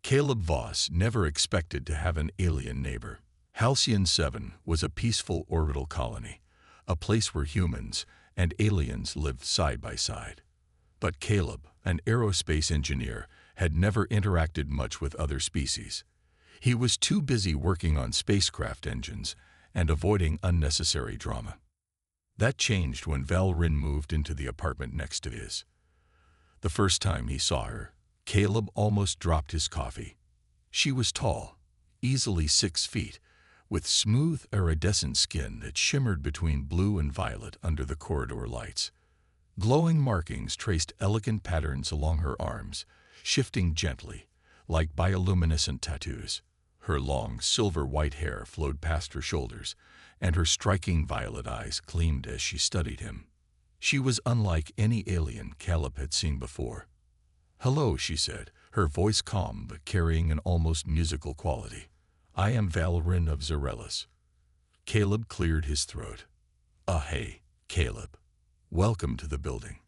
Caleb Voss never expected to have an alien neighbor. Halcyon 7 was a peaceful orbital colony, a place where humans and aliens lived side by side. But Caleb, an aerospace engineer, had never interacted much with other species. He was too busy working on spacecraft engines and avoiding unnecessary drama. That changed when Valrin moved into the apartment next to his. The first time he saw her, Caleb almost dropped his coffee. She was tall, easily 6 feet, with smooth, iridescent skin that shimmered between blue and violet under the corridor lights. Glowing markings traced elegant patterns along her arms, shifting gently, like bioluminescent tattoos. Her long, silver-white hair flowed past her shoulders, and her striking violet eyes gleamed as she studied him. She was unlike any alien Caleb had seen before. "Hello," she said, her voice calm but carrying an almost musical quality. "I am Valrin of Zarellas." Caleb cleared his throat. Hey, Caleb. Welcome to the building."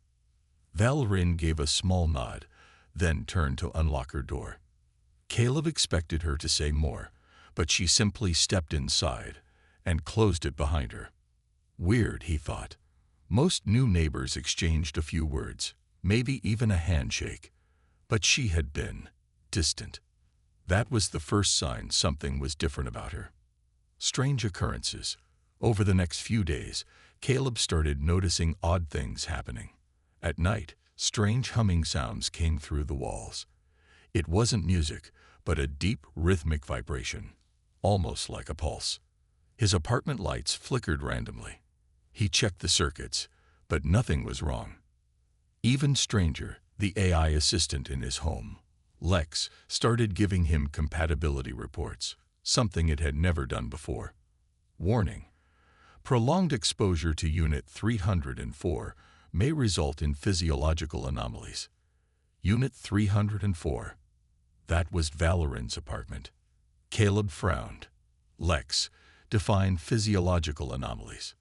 Valrin gave a small nod, then turned to unlock her door. Caleb expected her to say more, but she simply stepped inside and closed it behind her. Weird, he thought. Most new neighbors exchanged a few words, maybe even a handshake. But she had been distant. That was the first sign something was different about her. Strange occurrences. Over the next few days, Caleb started noticing odd things happening. At night, strange humming sounds came through the walls. It wasn't music, but a deep, rhythmic vibration, almost like a pulse. His apartment lights flickered randomly. He checked the circuits, but nothing was wrong. Even stranger, the AI assistant in his home, Lex, started giving him compatibility reports, something it had never done before. Warning: prolonged exposure to Unit 304 may result in physiological anomalies. Unit 304. That was Valerin's apartment. Caleb frowned. Lex, define physiological anomalies.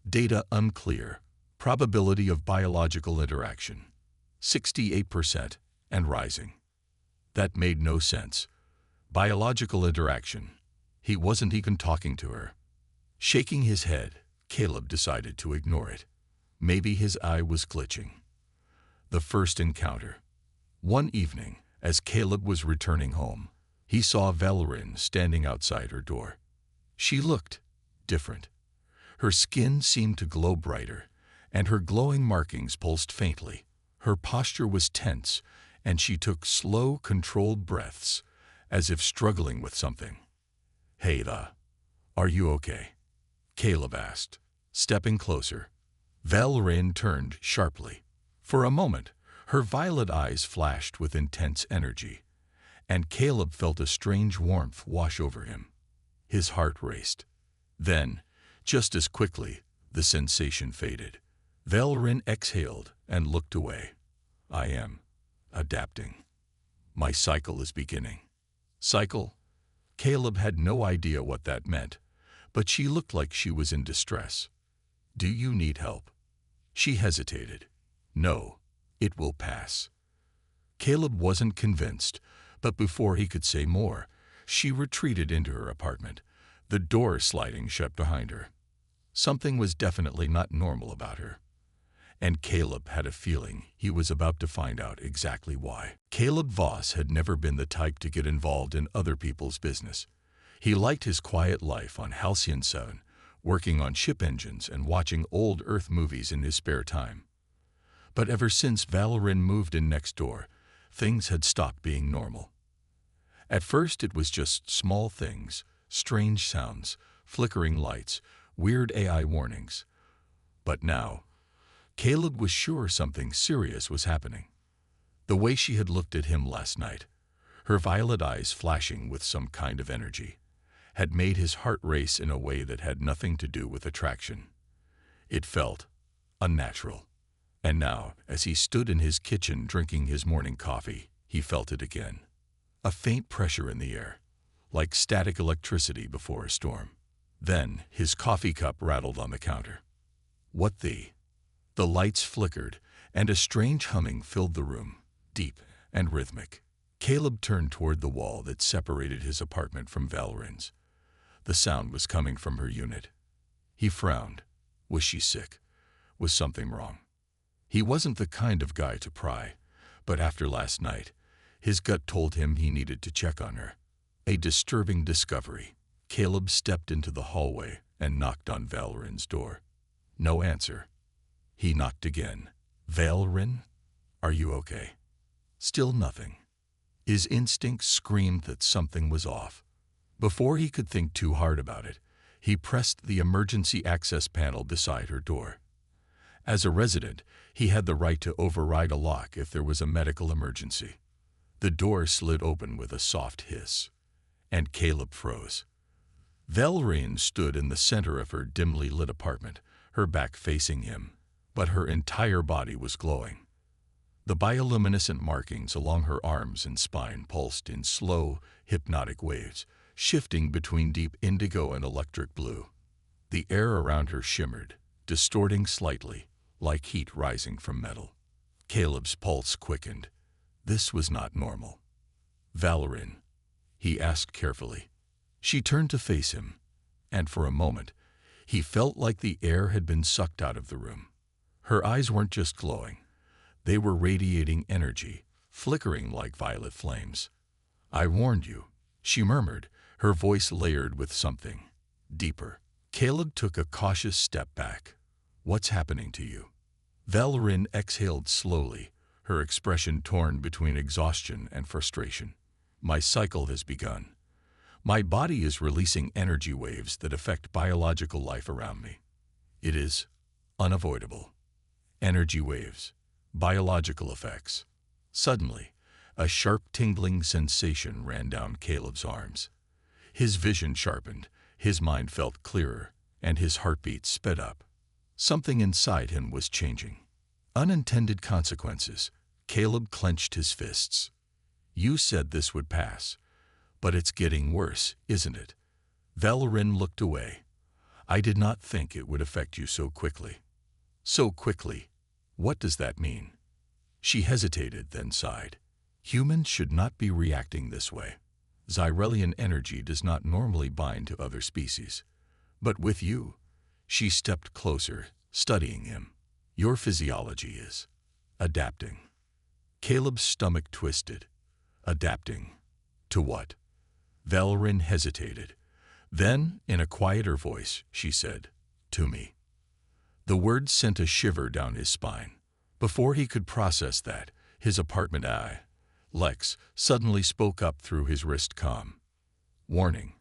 Data unclear. Probability of biological interaction: 68% and rising. That made no sense. Biological interaction. He wasn't even talking to her. Shaking his head, Caleb decided to ignore it. Maybe his eye was glitching. The first encounter. One evening, as Caleb was returning home, he saw Valrin standing outside her door. She looked different. Her skin seemed to glow brighter, and her glowing markings pulsed faintly. Her posture was tense, and she took slow, controlled breaths, as if struggling with something. "Hey, are you okay?" Caleb asked, stepping closer. Valrin turned sharply. For a moment, her violet eyes flashed with intense energy, and Caleb felt a strange warmth wash over him. His heart raced. Then, just as quickly, the sensation faded. Valrin exhaled and looked away. "I am adapting. My cycle is beginning." Cycle? Caleb had no idea what that meant, but she looked like she was in distress. "Do you need help?" She hesitated. "No, it will pass." Caleb wasn't convinced, but before he could say more, she retreated into her apartment, the door sliding shut behind her. Something was definitely not normal about her. And Caleb had a feeling he was about to find out exactly why. Caleb Voss had never been the type to get involved in other people's business. He liked his quiet life on Halcyon 7, working on ship engines and watching old Earth movies in his spare time. But ever since Valrin moved in next door, things had stopped being normal. At first it was just small things, strange sounds, flickering lights, weird AI warnings. But now, Caleb was sure something serious was happening. The way she had looked at him last night, her violet eyes flashing with some kind of energy, had made his heart race in a way that had nothing to do with attraction. It felt unnatural. And now, as he stood in his kitchen drinking his morning coffee, he felt it again. A faint pressure in the air, like static electricity before a storm. Then his coffee cup rattled on the counter. What the? The lights flickered, and a strange humming filled the room, deep and rhythmic. Caleb turned toward the wall that separated his apartment from Valerin's. The sound was coming from her unit. He frowned. Was she sick? Was something wrong? He wasn't the kind of guy to pry, but after last night, his gut told him he needed to check on her. A disturbing discovery. Caleb stepped into the hallway and knocked on Valerin's door. No answer. He knocked again. Valerin? Are you okay? Still nothing. His instinct screamed that something was off. Before he could think too hard about it, he pressed the emergency access panel beside her door. As a resident, he had the right to override a lock if there was a medical emergency. The door slid open with a soft hiss, and Caleb froze. Valerin stood in the center of her dimly lit apartment, her back facing him, but her entire body was glowing. The bioluminescent markings along her arms and spine pulsed in slow, hypnotic waves, shifting between deep indigo and electric blue. The air around her shimmered, distorting slightly, like heat rising from metal. Caleb's pulse quickened. This was not normal. Valerin, he asked carefully. She turned to face him, and for a moment, he felt like the air had been sucked out of the room. Her eyes weren't just glowing. They were radiating energy, flickering like violet flames. I warned you, she murmured, her voice layered with something deeper. Caleb took a cautious step back. What's happening to you? Valerin exhaled slowly, her expression torn between exhaustion and frustration. My cycle has begun. My body is releasing energy waves that affect biological life around me. It is unavoidable. Energy waves. Biological effects. Suddenly, a sharp tingling sensation ran down Caleb's arms. His vision sharpened, his mind felt clearer, and his heartbeat sped up. Something inside him was changing. Unintended consequences. Caleb clenched his fists. You said this would pass, but it's getting worse, isn't it? Valerin looked away. I did not think it would affect you so quickly. So quickly. What does that mean? She hesitated, then sighed. Humans should not be reacting this way. Xyrelian energy does not normally bind to other species. But with you, she stepped closer, studying him. Your physiology is adapting. Caleb's stomach twisted. Adapting. To what? Valerin hesitated. Then, in a quieter voice, she said, to me. The words sent a shiver down his spine. Before he could process that, his apartment Lex suddenly spoke up through his wrist comm. Warning.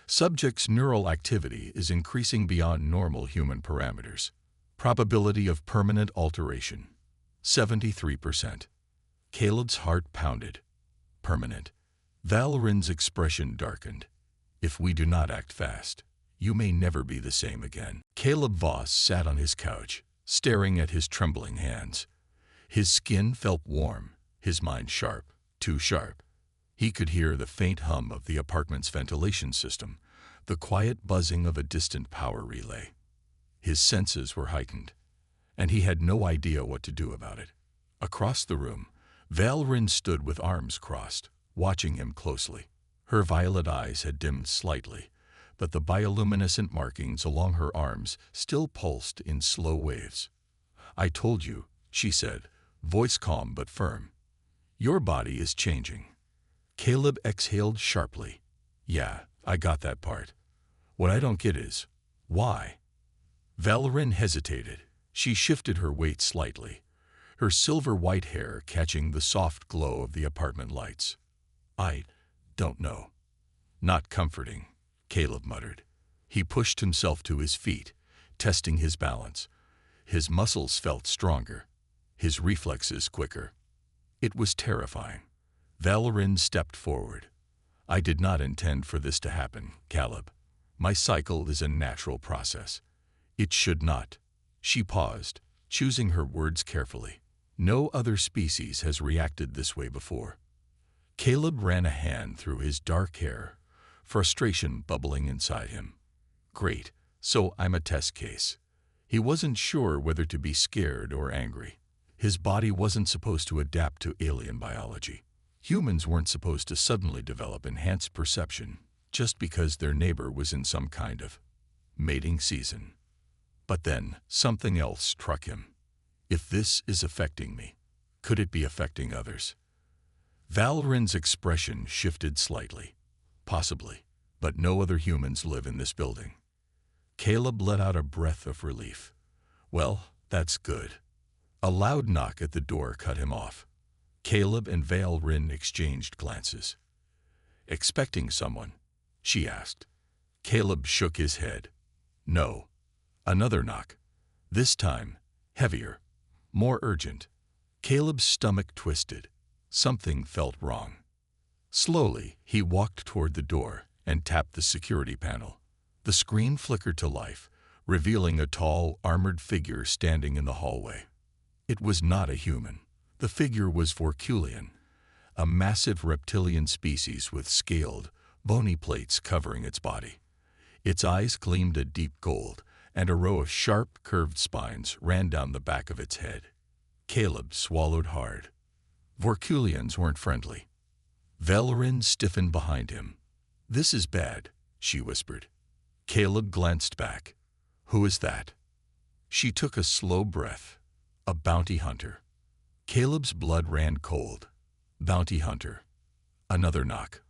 Subject's neural activity is increasing beyond normal human parameters. Probability of permanent alteration. 73%. Caleb's heart pounded. Permanent. Valerin's expression darkened. If we do not act fast, you may never be the same again. Caleb Voss sat on his couch, staring at his trembling hands. His skin felt warm, his mind sharp, too sharp. He could hear the faint hum of the apartment's ventilation system, the quiet buzzing of a distant power relay. His senses were heightened, and he had no idea what to do about it. Across the room, Valerin stood with arms crossed, watching him closely. Her violet eyes had dimmed slightly, but the bioluminescent markings along her arms still pulsed in slow waves. I told you, she said, voice calm but firm. Your body is changing. Caleb exhaled sharply. Yeah, I got that part. What I don't get is, why? Valerin hesitated. She shifted her weight slightly, her silver-white hair catching the soft glow of the apartment lights. I don't know. Not comforting, Caleb muttered. He pushed himself to his feet, testing his balance. His muscles felt stronger, his reflexes quicker. It was terrifying. Valerin stepped forward. I did not intend for this to happen, Caleb. My cycle is a natural process. It should not. She paused, choosing her words carefully. No other species has reacted this way before. Caleb ran a hand through his dark hair, frustration bubbling inside him. Great, so I'm a test case. He wasn't sure whether to be scared or angry. His body wasn't supposed to adapt to alien biology. Humans weren't supposed to suddenly develop enhanced perception just because their neighbor was in some kind of mating season. But then something else struck him. If this is affecting me, could it be affecting others? Valerin's expression shifted slightly. Possibly, but no other humans live in this building. Caleb let out a breath of relief. Well, that's good. A loud knock at the door cut him off. Caleb and Valerin exchanged glances. Expecting someone? She asked. Caleb shook his head. No. Another knock. This time, heavier, more urgent. Caleb's stomach twisted. Something felt wrong. Slowly, he walked toward the door and tapped the security panel. The screen flickered to life, revealing a tall, armored figure standing in the hallway. It was not a human. The figure was Vorkulian, a massive reptilian species with scaled, bony plates covering its body. Its eyes gleamed a deep gold, and a row of sharp, curved spines ran down the back of its head. Caleb swallowed hard. Vorkulians weren't friendly. Valerin stiffened behind him. This is bad, she whispered. Caleb glanced back. Who is that? She took a slow breath. A bounty hunter. Caleb's blood ran cold. Bounty hunter. Another knock.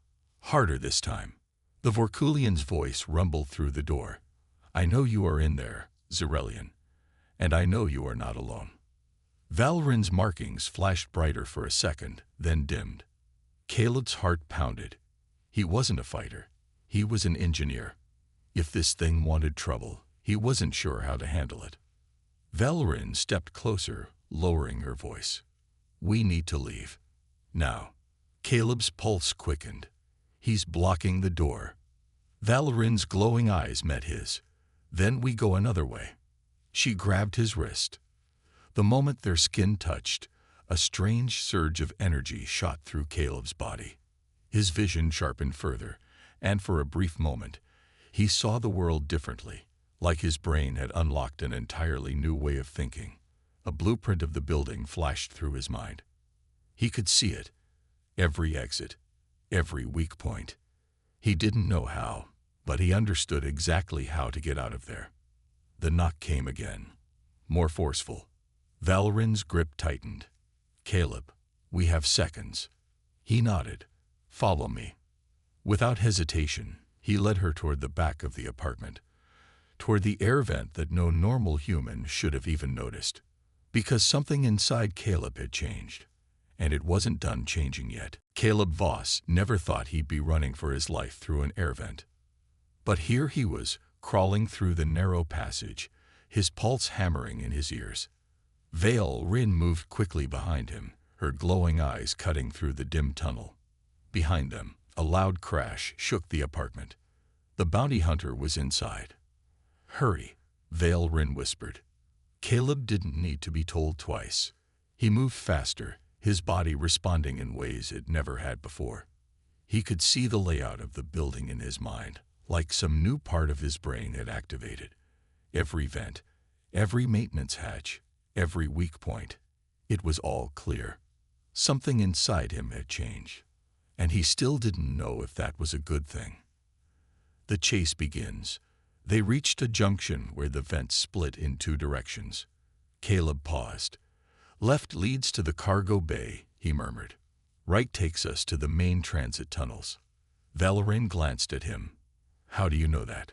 Harder this time. The Vorkulian's voice rumbled through the door. I know you are in there, Zerelian, and I know you are not alone. Valerin's markings flashed brighter for a second, then dimmed. Caleb's heart pounded. He wasn't a fighter. He was an engineer. If this thing wanted trouble, he wasn't sure how to handle it. Valerin stepped closer, lowering her voice. We need to leave. Now. Caleb's pulse quickened. He's blocking the door. Valerin's glowing eyes met his. Then we go another way. She grabbed his wrist. The moment their skin touched, a strange surge of energy shot through Caleb's body. His vision sharpened further, and for a brief moment, he saw the world differently, like his brain had unlocked an entirely new way of thinking. A blueprint of the building flashed through his mind. He could see it, every exit, every weak point. He didn't know how, but he understood exactly how to get out of there. The knock came again, more forceful. Valerin's grip tightened. Caleb, we have seconds. He nodded. Follow me. Without hesitation, he led her toward the back of the apartment, toward the air vent that no normal human should have even noticed. Because something inside Caleb had changed, and it wasn't done changing yet. Caleb Voss never thought he'd be running for his life through an air vent. But here he was, crawling through the narrow passage, his pulse hammering in his ears. Valerin moved quickly behind him, her glowing eyes cutting through the dim tunnel. Behind them, a loud crash shook the apartment. The bounty hunter was inside. Hurry, Valerin whispered. Caleb didn't need to be told twice. He moved faster, his body responding in ways it never had before. He could see the layout of the building in his mind, like some new part of his brain had activated. Every vent, every maintenance hatch, every weak point. It was all clear. Something inside him had changed, and he still didn't know if that was a good thing. The chase begins. They reached a junction where the vents split in two directions. Caleb paused. Left leads to the cargo bay, he murmured. Right takes us to the main transit tunnels. Valerin glanced at him. How do you know that?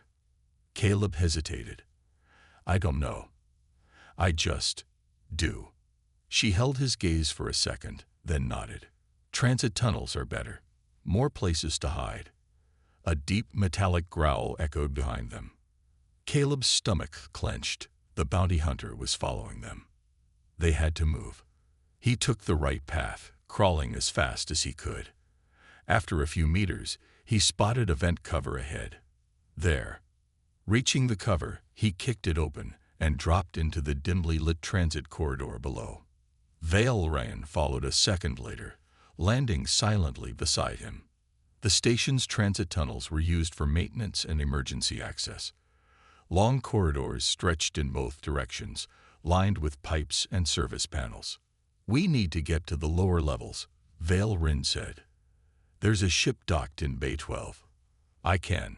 Caleb hesitated. I don't know. I just do. She held his gaze for a second, then nodded. Transit tunnels are better. More places to hide. A deep metallic growl echoed behind them. Caleb's stomach clenched. The bounty hunter was following them. They had to move. He took the right path, crawling as fast as he could. After a few meters, he spotted a vent cover ahead. There. Reaching the cover, he kicked it open and dropped into the dimly lit transit corridor below. Valerin followed a second later, landing silently beside him. The station's transit tunnels were used for maintenance and emergency access. Long corridors stretched in both directions, lined with pipes and service panels. We need to get to the lower levels, Vale Rin said. "There's a ship docked in Bay 12. I can."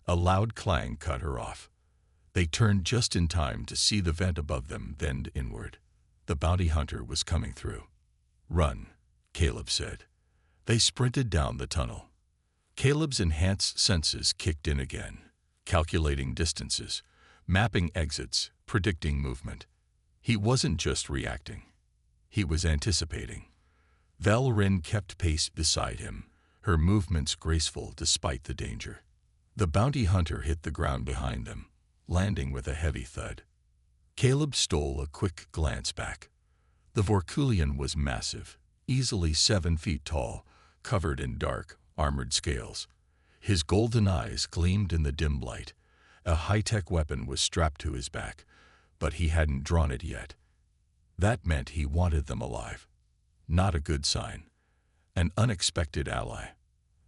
A loud clang cut her off. They turned just in time to see the vent above them bend inward. The bounty hunter was coming through. "Run," Caleb said. They sprinted down the tunnel. Caleb's enhanced senses kicked in again, calculating distances, mapping exits, predicting movement. He wasn't just reacting. He was anticipating. Vale Rin kept pace beside him, her movements graceful despite the danger. The bounty hunter hit the ground behind them, landing with a heavy thud. Caleb stole a quick glance back. The Vorkulian was massive, easily 7 feet tall, covered in dark, armored scales. His golden eyes gleamed in the dim light. A high-tech weapon was strapped to his back, but he hadn't drawn it yet. That meant he wanted them alive. Not a good sign. An unexpected ally.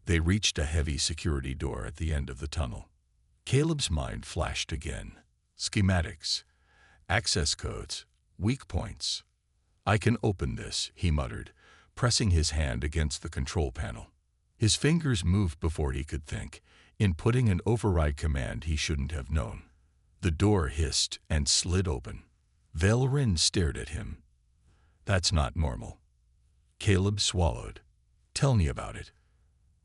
They reached a heavy security door at the end of the tunnel. Caleb's mind flashed again. Schematics, access codes, weak points. "I can open this," he muttered, pressing his hand against the control panel. His fingers moved before he could think, inputting an override command he shouldn't have known. The door hissed and slid open. Vale Rin stared at him. "That's not normal." Caleb swallowed. "Tell me about it."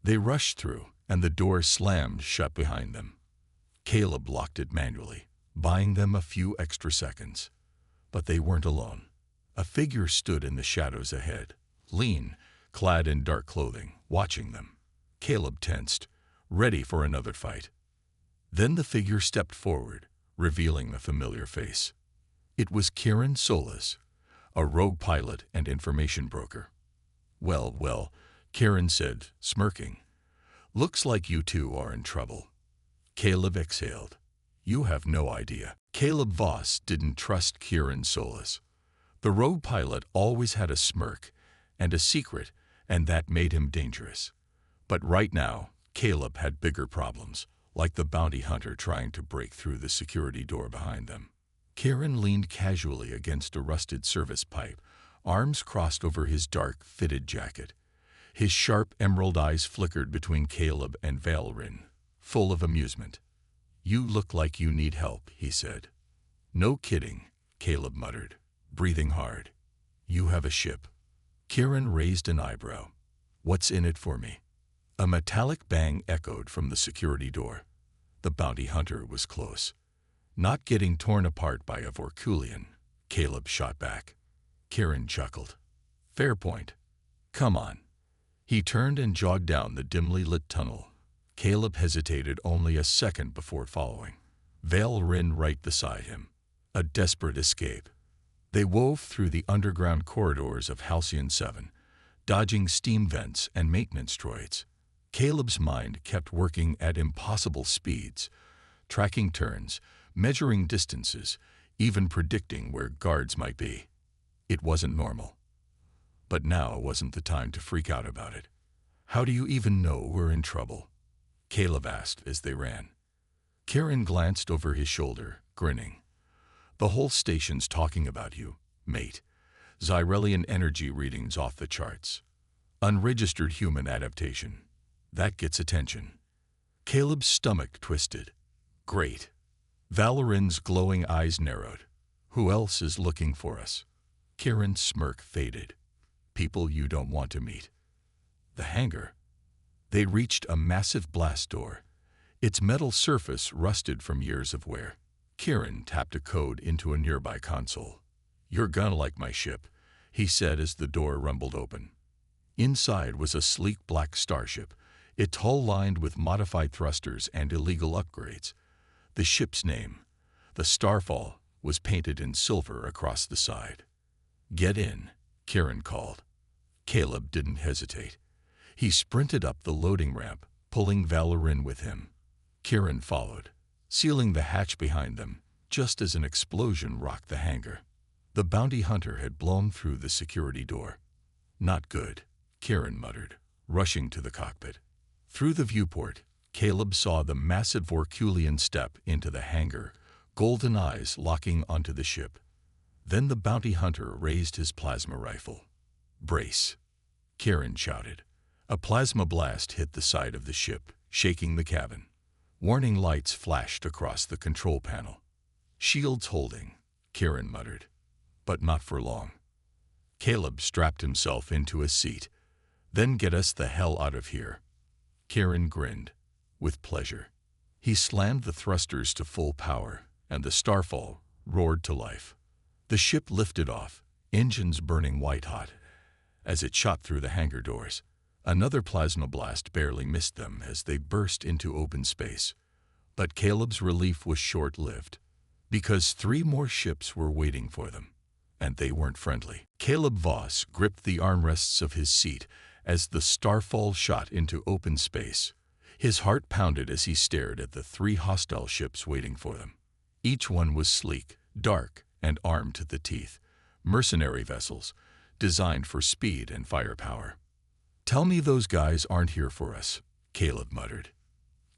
They rushed through, and the door slammed shut behind them. Caleb locked it manually, buying them a few extra seconds. But they weren't alone. A figure stood in the shadows ahead, lean, clad in dark clothing, watching them. Caleb tensed, ready for another fight. Then the figure stepped forward, revealing a familiar face. It was Kieran Solis, a rogue pilot and information broker. Well, Kieran said, smirking. "Looks like you two are in trouble." Caleb exhaled. "You have no idea." Caleb Voss didn't trust Kieran Solis. The rogue pilot always had a smirk and a secret, and that made him dangerous. But right now, Caleb had bigger problems, like the bounty hunter trying to break through the security door behind them. Kieran leaned casually against a rusted service pipe, arms crossed over his dark, fitted jacket. His sharp emerald eyes flickered between Caleb and Vale Rin, full of amusement. "You look like you need help," he said. "No kidding," Caleb muttered, breathing hard. "You have a ship." Kieran raised an eyebrow. "What's in it for me?" A metallic bang echoed from the security door. The bounty hunter was close. "Not getting torn apart by a Vorkulian," Caleb shot back. Kieran chuckled. "Fair point. Come on." He turned and jogged down the dimly lit tunnel. Caleb hesitated only a second before following. Vale Rin right beside him. A desperate escape. They wove through the underground corridors of Halcyon 7, dodging steam vents and maintenance droids. Caleb's mind kept working at impossible speeds, tracking turns, measuring distances, even predicting where guards might be. It wasn't normal. But now wasn't the time to freak out about it. "How do you even know we're in trouble?" Caleb asked as they ran. Kieran glanced over his shoulder, grinning. "The whole station's talking about you, mate. Xyrelian energy readings off the charts. Unregistered human adaptation. That gets attention." Caleb's stomach twisted. "Great." Vale Rin's glowing eyes narrowed. "Who else is looking for us?" Kieran's smirk faded. "People you don't want to meet." The hangar. They reached a massive blast door. Its metal surface rusted from years of wear. Kieran tapped a code into a nearby console. "You're gonna like my ship," he said as the door rumbled open. Inside was a sleek black starship, its hull lined with modified thrusters and illegal upgrades. The ship's name, the Starfall, was painted in silver across the side. "Get in," Kieran called. Caleb didn't hesitate. He sprinted up the loading ramp, pulling Vale Rin with him. Kieran followed, sealing the hatch behind them, just as an explosion rocked the hangar. The bounty hunter had blown through the security door. "Not good," Kieran muttered, rushing to the cockpit. Through the viewport, Caleb saw the massive Vorkulian step into the hangar, golden eyes locking onto the ship. Then the bounty hunter raised his plasma rifle. "Brace." Kieran shouted. A plasma blast hit the side of the ship, shaking the cabin. Warning lights flashed across the control panel. "Shields holding," Kieran muttered. But not for long. Caleb strapped himself into a seat. "Then get us the hell out of here." Kieran grinned, with pleasure. He slammed the thrusters to full power, and the Starfall roared to life. The ship lifted off, engines burning white-hot. As it shot through the hangar doors, another plasma blast barely missed them as they burst into open space. But Caleb's relief was short-lived, because 3 more ships were waiting for them, and they weren't friendly. Caleb Voss gripped the armrests of his seat as the Starfall shot into open space. His heart pounded as he stared at the 3 hostile ships waiting for them. Each one was sleek, dark, and armed to the teeth. Mercenary vessels, designed for speed and firepower. "Tell me those guys aren't here for us," Caleb muttered.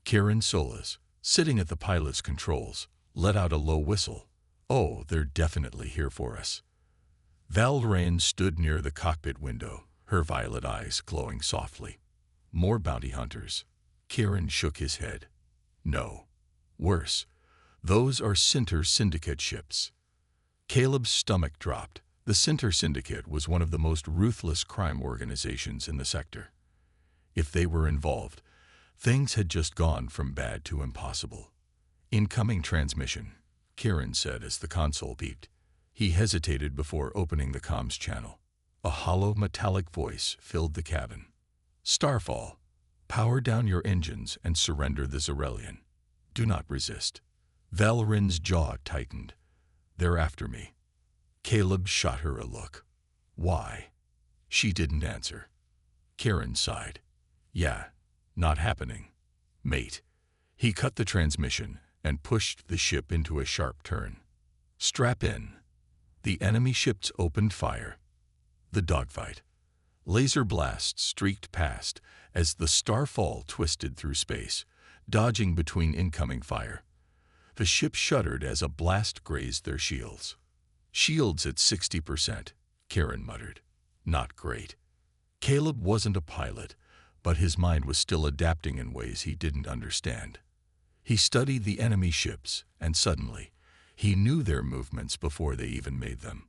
Kieran Solas, sitting at the pilot's controls, let out a low whistle. "Oh, they're definitely here for us." Val Rain stood near the cockpit window, her violet eyes glowing softly. "More bounty hunters." Kieran shook his head. "No. Worse. Those are Sinter Syndicate ships." Caleb's stomach dropped. The Sinter Syndicate was one of the most ruthless crime organizations in the sector. If they were involved, things had just gone from bad to impossible. "Incoming transmission," Kieran said as the console beeped. He hesitated before opening the comms channel. A hollow metallic voice filled the cabin. "Starfall, power down your engines and surrender the Zarelian. Do not resist." Valerin's jaw tightened. "They're after me." Caleb shot her a look. "Why?" She didn't answer. Kieran sighed. "Yeah, not happening, mate." He cut the transmission and pushed the ship into a sharp turn. "Strap in." The enemy ships opened fire. The dogfight. Laser blasts streaked past as the Starfall twisted through space, dodging between incoming fire. The ship shuddered as a blast grazed their shields. "Shields at 60%, Kieran muttered. "Not great." Caleb wasn't a pilot, but his mind was still adapting in ways he didn't understand. He studied the enemy ships, and suddenly, he knew their movements before they even made them.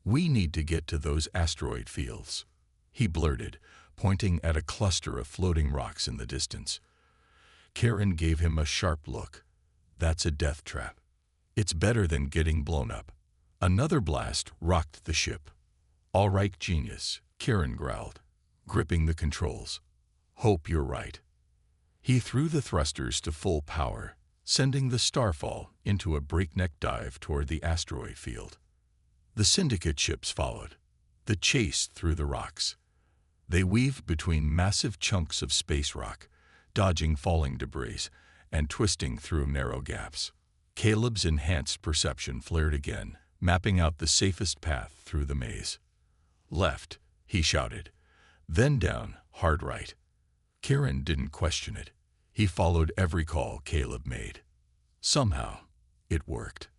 "We need to get to those asteroid fields," he blurted, pointing at a cluster of floating rocks in the distance. Kieran gave him a sharp look. "That's a death trap. It's better than getting blown up." Another blast rocked the ship. "All right, genius," Kieran growled, gripping the controls. "Hope you're right." He threw the thrusters to full power, sending the Starfall into a breakneck dive toward the asteroid field. The Syndicate ships followed. The chase through the rocks. They weaved between massive chunks of space rock, dodging falling debris and twisting through narrow gaps. Caleb's enhanced perception flared again, mapping out the safest path through the maze. "Left," he shouted. "Then down, hard right." Kieran didn't question it. He followed every call Caleb made. Somehow, it worked.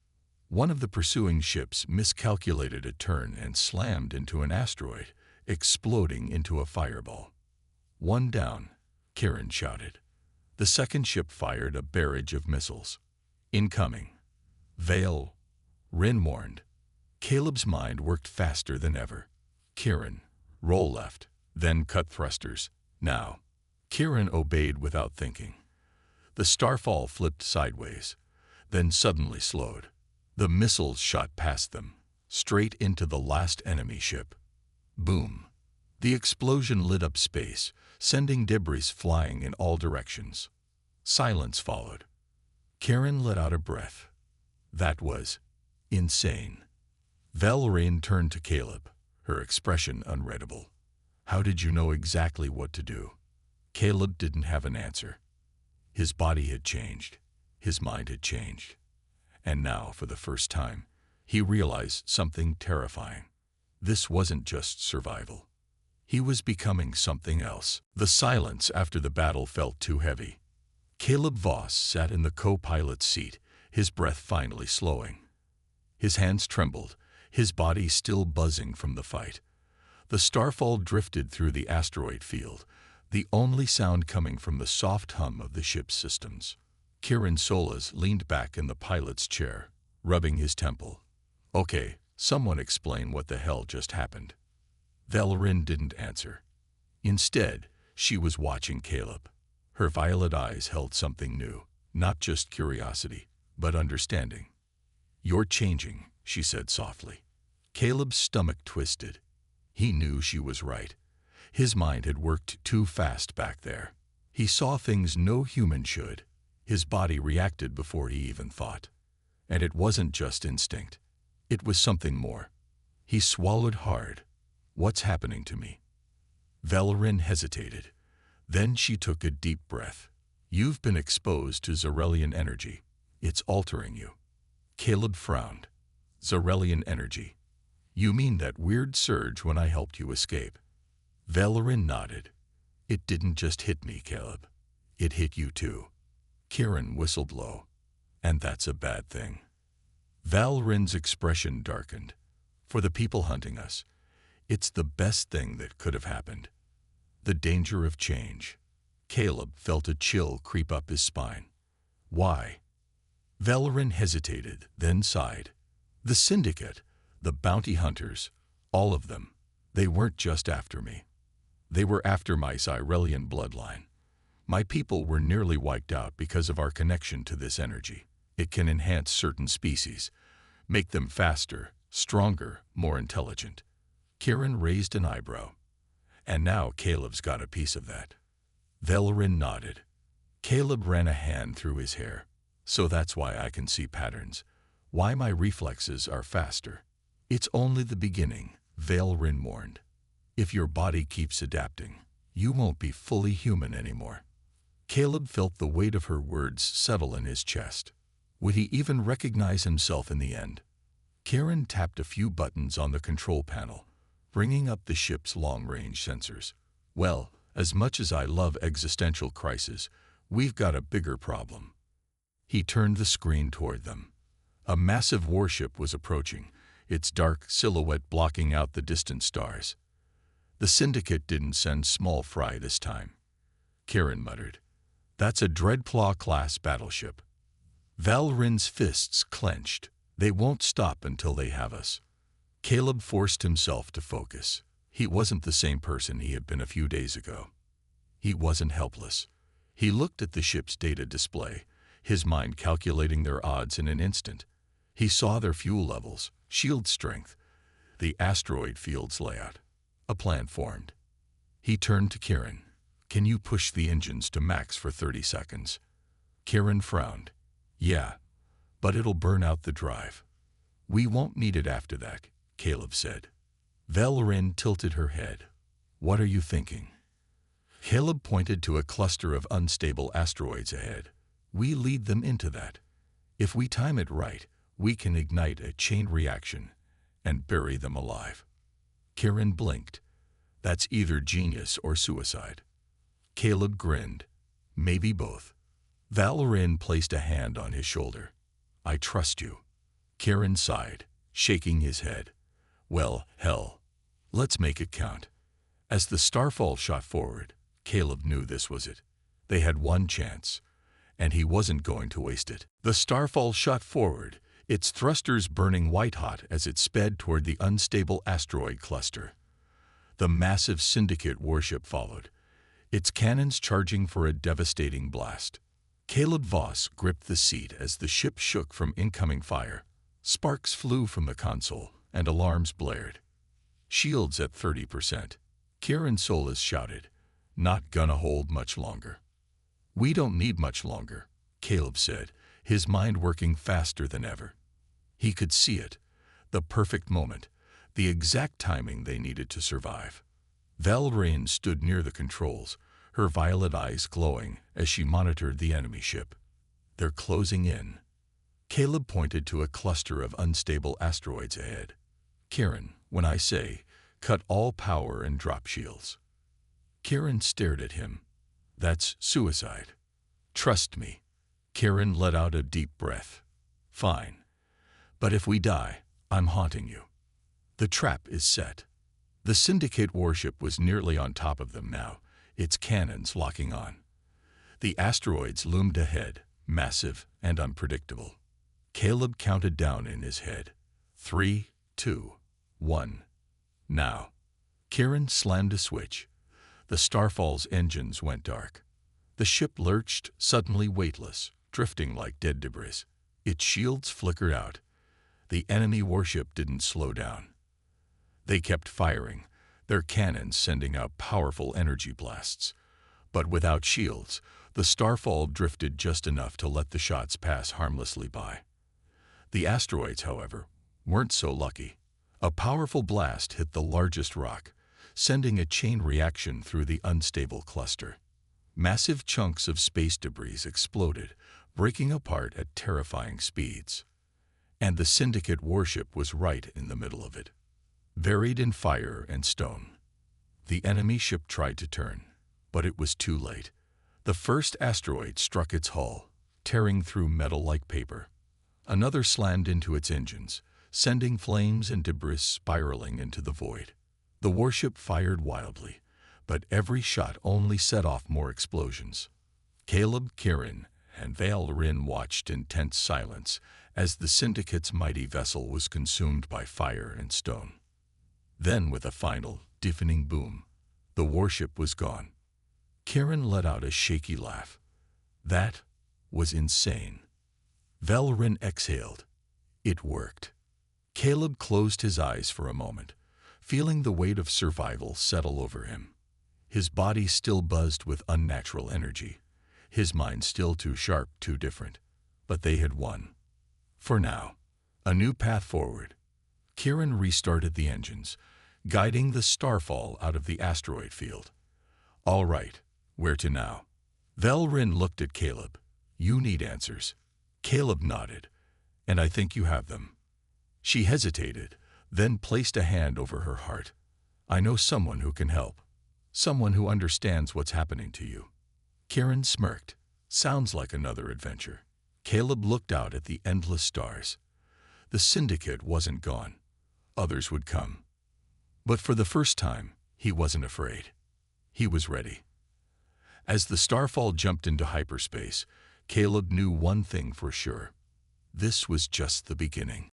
One of the pursuing ships miscalculated a turn and slammed into an asteroid, exploding into a fireball. "One down," Kieran shouted. The second ship fired a barrage of missiles. "Incoming." "Vale," Rin warned. Caleb's mind worked faster than ever. "Kieran, roll left, then cut thrusters. Now." Kieran obeyed without thinking. The Starfall flipped sideways, then suddenly slowed. The missiles shot past them, straight into the last enemy ship. Boom. The explosion lit up space, sending debris flying in all directions. Silence followed. Kieran let out a breath. That was insane. Valerian turned to Caleb, her expression unreadable. "How did you know exactly what to do?" Caleb didn't have an answer. His body had changed. His mind had changed. And now, for the first time, he realized something terrifying. This wasn't just survival. He was becoming something else. The silence after the battle felt too heavy. Caleb Voss sat in the co-pilot's seat, his breath finally slowing. His hands trembled, his body still buzzing from the fight. The starfall drifted through the asteroid field, the only sound coming from the soft hum of the ship's systems. Kieran Solas leaned back in the pilot's chair, rubbing his temple. Okay, someone explain what the hell just happened. Valerin didn't answer. Instead, she was watching Caleb. Her violet eyes held something new, not just curiosity, but understanding. You're changing, she said softly. Caleb's stomach twisted. He knew she was right. His mind had worked too fast back there. He saw things no human should. His body reacted before he even thought. And it wasn't just instinct. It was something more. He swallowed hard. What's happening to me? Valerin hesitated. Then she took a deep breath. You've been exposed to Zarelian energy. It's altering you. Caleb frowned. Zarelian energy. You mean that weird surge when I helped you escape? Valerin nodded. It didn't just hit me, Caleb. It hit you too. Kieran whistled low. And that's a bad thing. Valerin's expression darkened. For the people hunting us, it's the best thing that could have happened. The danger of change. Caleb felt a chill creep up his spine. Why? Valerin hesitated, then sighed. The Syndicate, the bounty hunters, all of them, they weren't just after me. They were after my Zarelian bloodline. My people were nearly wiped out because of our connection to this energy. It can enhance certain species, make them faster, stronger, more intelligent. Kieran raised an eyebrow. And now Caleb's got a piece of that. Valerin nodded. Caleb ran a hand through his hair. So that's why I can see patterns. Why my reflexes are faster. It's only the beginning, Valerin warned. If your body keeps adapting, you won't be fully human anymore. Caleb felt the weight of her words settle in his chest. Would he even recognize himself in the end? Kieran tapped a few buttons on the control panel, bringing up the ship's long-range sensors. Well, as much as I love existential crises, we've got a bigger problem. He turned the screen toward them. A massive warship was approaching, its dark silhouette blocking out the distant stars. The Syndicate didn't send small fry this time. Kieran muttered. That's a Dreadclaw-class battleship. Valerin's fists clenched. They won't stop until they have us. Caleb forced himself to focus. He wasn't the same person he had been a few days ago. He wasn't helpless. He looked at the ship's data display, his mind calculating their odds in an instant. He saw their fuel levels, shield strength, the asteroid field's layout. A plan formed. He turned to Kieran. Can you push the engines to max for 30 seconds? Kieran frowned. Yeah, but it'll burn out the drive. We won't need it after that, Caleb said. Valerin tilted her head. What are you thinking? Caleb pointed to a cluster of unstable asteroids ahead. We lead them into that. If we time it right, we can ignite a chain reaction and bury them alive. Kieran blinked. That's either genius or suicide. Caleb grinned. Maybe both. Valerin placed a hand on his shoulder. I trust you. Kieran sighed, shaking his head. Well, hell. Let's make it count. As the Starfall shot forward, Caleb knew this was it. They had one chance, and he wasn't going to waste it. The Starfall shot forward, its thrusters burning white-hot as it sped toward the unstable asteroid cluster. The massive Syndicate warship followed, its cannons charging for a devastating blast. Caleb Voss gripped the seat as the ship shook from incoming fire. Sparks flew from the console, and alarms blared. Shields at 30%. Kieran Solas shouted, Not gonna hold much longer. We don't need much longer, Caleb said, his mind working faster than ever. He could see it, the perfect moment, the exact timing they needed to survive. Valerin stood near the controls, her violet eyes glowing as she monitored the enemy ship. They're closing in. Caleb pointed to a cluster of unstable asteroids ahead. Kieran, when I say, cut all power and drop shields. Kieran stared at him. That's suicide. Trust me. Kieran let out a deep breath. Fine. But if we die, I'm haunting you. The trap is set. The Syndicate warship was nearly on top of them now, its cannons locking on. The asteroids loomed ahead, massive and unpredictable. Caleb counted down in his head. 3, 2, 1. Now. Kieran slammed a switch. The Starfall's engines went dark. The ship lurched, suddenly weightless, drifting like dead debris. Its shields flickered out. The enemy warship didn't slow down. They kept firing, their cannons sending out powerful energy blasts. But without shields, the Starfall drifted just enough to let the shots pass harmlessly by. The asteroids, however, weren't so lucky. A powerful blast hit the largest rock, sending a chain reaction through the unstable cluster. Massive chunks of space debris exploded, breaking apart at terrifying speeds. And the Syndicate warship was right in the middle of it, buried in fire and stone. The enemy ship tried to turn, but it was too late. The first asteroid struck its hull, tearing through metal like paper. Another slammed into its engines, sending flames and debris spiraling into the void. The warship fired wildly, but every shot only set off more explosions. Caleb, Kieran, and Valrin watched in tense silence as the Syndicate's mighty vessel was consumed by fire and stone. Then, with a final, deafening boom, the warship was gone. Kieran let out a shaky laugh. That was insane. Valrin exhaled. It worked. Caleb closed his eyes for a moment, feeling the weight of survival settle over him. His body still buzzed with unnatural energy, his mind still too sharp, too different. But they had won. For now. A new path forward. Kieran restarted the engines, guiding the Starfall out of the asteroid field. All right, where to now? Valrin looked at Caleb. You need answers. Caleb nodded. And I think you have them. She hesitated, then placed a hand over her heart. I know someone who can help. Someone who understands what's happening to you. Kieran smirked. Sounds like another adventure. Caleb looked out at the endless stars. The Syndicate wasn't gone. Others would come. But for the first time, he wasn't afraid. He was ready. As the Starfall jumped into hyperspace, Caleb knew one thing for sure. This was just the beginning.